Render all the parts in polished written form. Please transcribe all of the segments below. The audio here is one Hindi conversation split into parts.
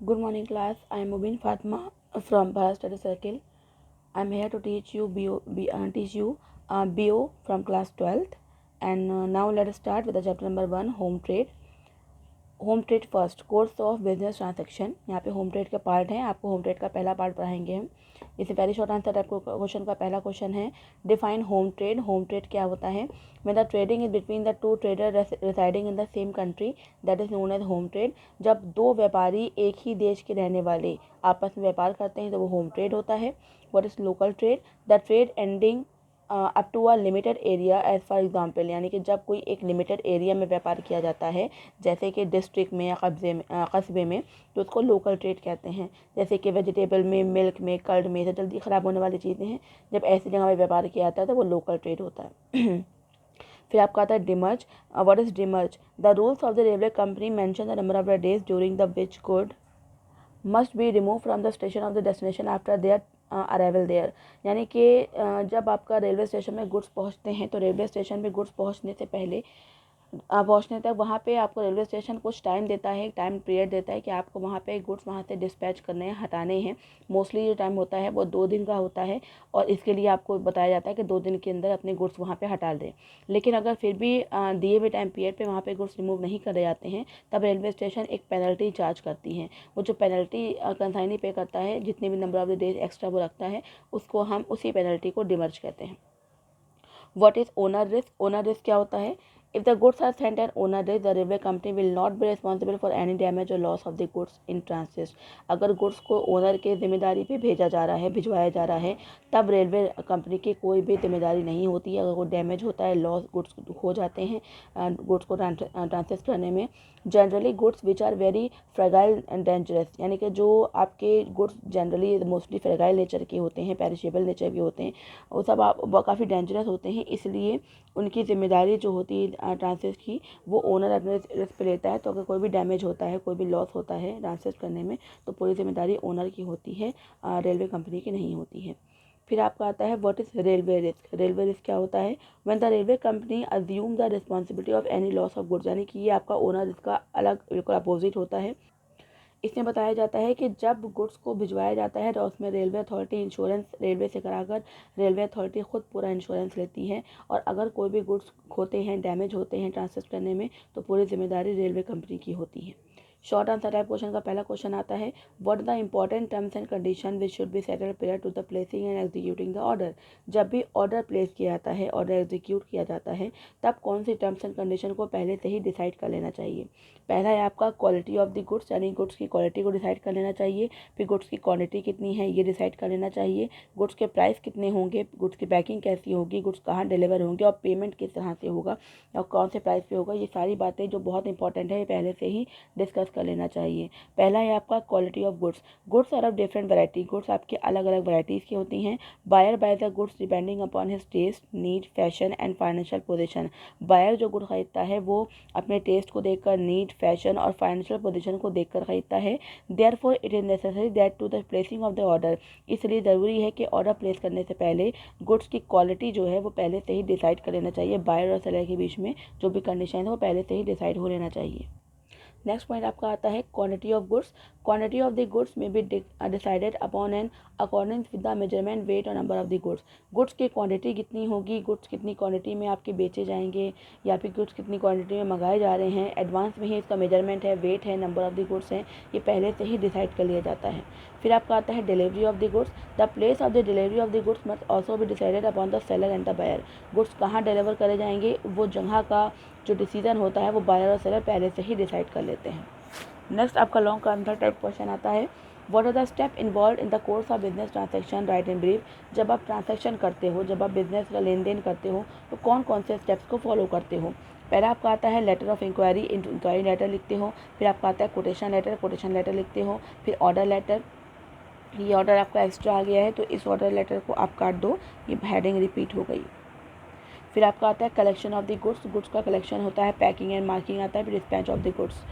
Good morning class. I am Mubin Fatma from Bharat Study Circle. I am here to teach you BO from class 12th. And now let us start with the chapter number 1, home trade. Home trade first course of business transaction. यहाँ पे होम ट्रेड का पार्ट है, आपको होम ट्रेड का पहला पार्ट पढ़ाएंगे हम। इसे very short answer type question का पहला क्वेश्चन है, define home trade. Home trade क्या होता है? When the trading is between the two trader residing in the same country, that is known age home trade. जब दो व्यापारी एक ही देश के रहने वाले आपस में व्यापार करते हैं तो वो होम ट्रेड होता है। What is local trade? The trade ending up to a limited area as for example, यानी कि जब कोई एक लिमिटेड एरिया में व्यापार किया जाता है, जैसे कि डिस्ट्रिक्ट में या कस्बे में, तो उसको लोकल ट्रेड कहते हैं। जैसे कि वेजिटेबल में, मिल्क में, कर्ड में, से जल्दी ख़राब होने वाली चीज़ें हैं, जब ऐसी जगह में व्यापार किया जाता है तो वो लोकल ट्रेड होता है। फिर आपका आता है demurrage. What is demurrage? The rules of the railway company mention the number of the days during the which good must be remove from the station of the destination after their arrival there. यानी कि जब आपका रेलवे स्टेशन में गुड्स पहुंचते हैं तो रेलवे स्टेशन पे गुड्स पहुंचने से पहले पहुंचने तक वहाँ पे आपको रेलवे स्टेशन कुछ टाइम देता है, टाइम पीरियड देता है कि आपको वहाँ पे गुड्स वहाँ से डिस्पैच करने हैं, हटाने हैं। मोस्टली जो टाइम होता है वो 2 दिन का होता है और इसके लिए आपको बताया जाता है कि 2 दिन के अंदर अपने गुड्स वहाँ पे हटा दें। लेकिन अगर फिर भी दिए हुए टाइम पीरियड पे वहाँ पे गुड्स रिमूव नहीं करे जाते हैं, तब रेलवे स्टेशन एक पेनल्टी चार्ज करती है। वो जो पेनल्टी कंसाइनी पे करता है, जितने भी number of the days extra वो रखता है, उसको हम उसी पेनल्टी को डिमर्ज कहते हैं। What is owner risk? Owner risk क्या होता है? If the goods are sent at owner risk, the railway company will not be responsible for any damage or loss of the goods in transit. अगर गुड्स को ओनर के जिम्मेदारी पे भेजा जा रहा है, भिजवाया जा रहा है, तब रेलवे कंपनी की कोई भी जिम्मेदारी नहीं होती है। अगर कोई डैमेज होता है, लॉस गुड्स हो जाते हैं गुड्स को ट्रांसपोर्ट करने में। Generally goods which are very fragile and dangerous, यानी कि जो आपके goods generally mostly fragile nature के होते हैं, पेरिशेबल नेचर के होते हैं, वो सब काफ़ी डेंजरस होते हैं, इसलिए उनकी जिम्मेदारी जो होती है ट्रांसपोर्ट की, वो ओनर अपने रिस्क पे लेता है। तो अगर कोई भी डैमेज होता है, कोई भी लॉस होता है ट्रांसपोर्ट करने में, तो पूरी जिम्मेदारी ओनर की होती है, रेलवे कंपनी की नहीं होती है। फिर आपका आता है what is railway risk. Railway risk क्या होता है? When the railway company assume the responsibility of any loss of goods, यानी कि ये आपका ओनर रिस्क का अलग बिल्कुल अपोजिट होता है। इसमें बताया जाता है कि जब गुड्स को भिजवाया जाता है तो उसमें रेलवे अथॉरिटी इंश्योरेंस रेलवे से कराकर रेलवे अथॉरिटी खुद पूरा इंश्योरेंस लेती है, और अगर कोई भी गुड्स खोते हैं, डैमेज होते हैं ट्रांसपोर्ट करने में, तो पूरी जिम्मेदारी रेलवे कंपनी की होती है। शॉर्ट आंसर टाइप क्वेश्चन का पहला क्वेश्चन आता है, what the important terms and condition which should be settled prior to the placing and executing the order. जब भी ऑर्डर प्लेस किया जाता है, ऑर्डर एग्जीक्यूट किया जाता है, तब कौन सी टर्म्स एंड कंडीशन को पहले से ही डिसाइड कर लेना चाहिए। पहला है आपका क्वालिटी ऑफ द गुड्स, यानी गुड्स की क्वालिटी को डिसाइड कर लेना चाहिए। फिर गुड्स की क्वांटिटी कितनी है ये डिसाइड कर लेना चाहिए। गुड्स के प्राइस कितने होंगे, गुड्स की पैकिंग कैसी होगी, गुड्स कहाँ डिलीवर होंगे और पेमेंट किस तरह से होगा और कौन से प्राइस पे होगा, ये सारी बातें जो बहुत इंपॉर्टेंट है, ये पहले से ही डिस्कस कर लेना चाहिए। पहला है आपका quality of goods. Goods are of different variety, goods आपकी अलग अलग वैरायटीज़ की होती हैं। Buyer buy the goods depending upon his taste, need, fashion and financial position. Buyer जो गुड खरीदता है वो अपने टेस्ट को देखकर, नीड, फैशन और फाइनेंशियल पोजीशन को देखकर खरीदता है। Therefore it is necessary that to the placing of the order, इसलिए ज़रूरी है कि ऑर्डर प्लेस करने से पहले गुड्स की क्वालिटी जो है वो पहले से ही डिसाइड कर लेना चाहिए। बायर और सेलर के बीच में जो भी कंडीशन है वो पहले से ही डिसाइड हो लेना चाहिए। नेक्स्ट पॉइंट आपका आता है quantity of goods. Quantity of the goods में be decided upon an according with the measurement, weight और number of the goods. Goods की क्वांटिटी कितनी होगी, गुड्स कितनी क्वांटिटी में आपके बेचे जाएंगे, या फिर गुड्स कितनी क्वांटिटी में मंगाए जा रहे हैं, एडवांस में ही इसका मेजरमेंट है, वेट है, नंबर ऑफ द गुड्स हैं, ये पहले से ही डिसाइड कर लिया जाता है। फिर आपका आता है delivery of the goods. The place of the delivery of the goods must also be decided upon the seller and the buyer. Goods कहाँ डिलीवर करे जाएंगे, वो जगह का जो डिसीजन होता है वो बायर और सेलर पहले से ही डिसाइड कर लेते हैं। नेक्स्ट आपका लॉन्ग का आंसर टाइप क्वेश्चन आता है, what are the step involve in the course of business transaction, write in brief. जब आप ट्रांजैक्शन करते हो, जब आप बिजनेस का लेन देन करते हो, तो कौन कौन से स्टेप्स को फॉलो करते हो। पहला आपका आता है letter of inquiry, inquiry letter लिखते हो। फिर आपका आता है कोटेशन लेटर लिखते हो। फिर ऑर्डर लेटर, ये ऑर्डर आपका एक्स्ट्रा आ गया है तो इस ऑर्डर लेटर को आप काट दो, ये हेडिंग रिपीट हो गई। फिर आपका आता है collection of the goods, goods का कलेक्शन होता है, पैकिंग एंड मार्किंग आता है, फिर डिस्पैच ऑफ द गुड्स।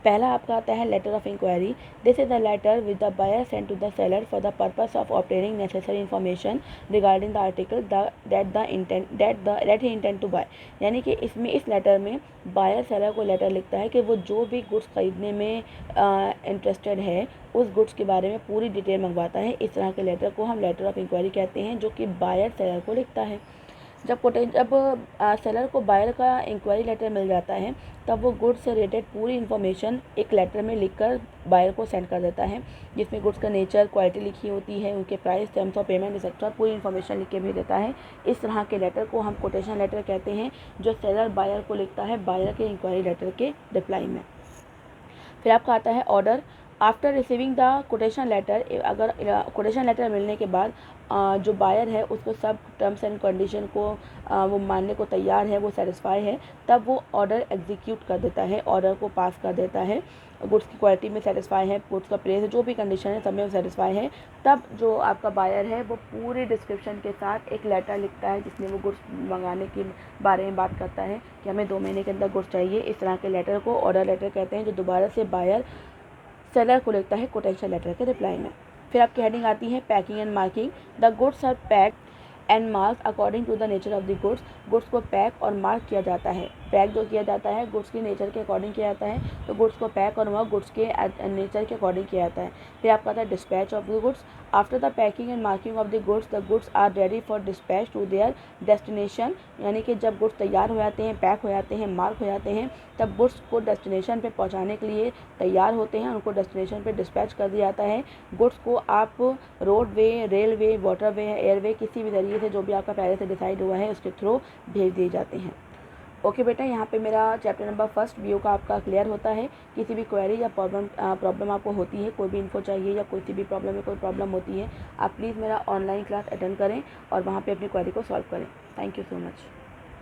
पहला आपका आता है letter of inquiry. This is the letter with the buyer send to the seller for the purpose of obtaining necessary information regarding the article that he intend to buy. यानी कि इसमें इस लेटर में बायर सेलर को लेटर लिखता है कि वो जो भी गुड्स खरीदने में इंटरेस्टेड है उस गुड्स के बारे में पूरी डिटेल मंगवाता है। इस तरह के लेटर को हम लेटर ऑफ इंक्वायरी कहते हैं, जो कि बायर सेलर को लिखता है। जब सेलर को बायर का इंक्वायरी लेटर मिल जाता है तब वो गुड्स से रिलेटेड पूरी इन्फॉर्मेशन एक लेटर में लिखकर बायर को सेंड कर देता है, जिसमें गुड्स का नेचर, क्वालिटी लिखी होती है, उनके price, terms of payment etcetera पूरी इन्फॉर्मेशन लिख के भेज देता है। इस तरह के लेटर को हम कोटेशन लेटर कहते हैं, जो सेलर बायर को लिखता है बायर के इंक्वायरी लेटर के रिप्लाई में। फिर आपका आता है order. After receiving the quotation letter, अगर कोटेशन लेटर मिलने के बाद जो बायर है उसको सब टर्म्स एंड कंडीशन को वो मानने को तैयार है, वो सेटिस्फाई है, तब वो ऑर्डर एग्जीक्यूट कर देता है, ऑर्डर को पास कर देता है। गुड्स की क्वालिटी में सेटिस्फाई है, गुड्स का प्राइस, जो भी कंडीशन है सब में सेटिस्फाई है। तब जो आपका बायर है वो पूरी डिस्क्रिप्शन के साथ एक लेटर लिखता है जिसमें वो गुड्स मंगाने के बारे में बात करता है कि हमें 2 महीने के अंदर गुड्स चाहिए। इस तरह के लेटर को ऑर्डर लेटर कहते हैं, जो दोबारा से बायर सेलर को लिखता है कोटेशन लेटर के रिप्लाई में। फिर आपकी हेडिंग आती है packing and marking. The goods are packed and mark according to the nature of the goods. Goods को पैक और मार्क किया जाता है। पैक जो किया जाता है गुड्स की नेचर के अकॉर्डिंग किया जाता है, तो गुड्स को पैक और मार्क गुड्स के नेचर के अकॉर्डिंग किया जाता है। फिर आपका आता है dispatch of the goods. After the packing and marking of the goods are ready for dispatch to their destination. यानी कि जब गुड्स तैयार हो जाते हैं, पैक हो जाते हैं, मार्क हो जाते हैं, तब गुड्स को डेस्टिनेशन पे पहुंचाने के लिए तैयार होते हैं, उनको डेस्टिनेशन पे डिस्पैच कर दिया जाता है। गुड्स को आप रोडवे, रेलवे, वाटरवे, एयरवे, किसी भी तरीके से जो भी आपका पहले से डिसाइड हुआ है उसके थ्रू भेज दिए जाते हैं। ओके बेटा, यहाँ पे मेरा चैप्टर नंबर 1 बीओ का आपका क्लियर होता है। किसी भी क्वेरी या प्रॉब्लम आपको होती है, कोई भी इन्फो चाहिए या कोई भी प्रॉब्लम में कोई प्रॉब्लम होती है, आप प्लीज़ मेरा ऑनलाइन क्लास अटेंड करें और वहाँ पे अपनी क्वेरी को सॉल्व करें। Thank you so much.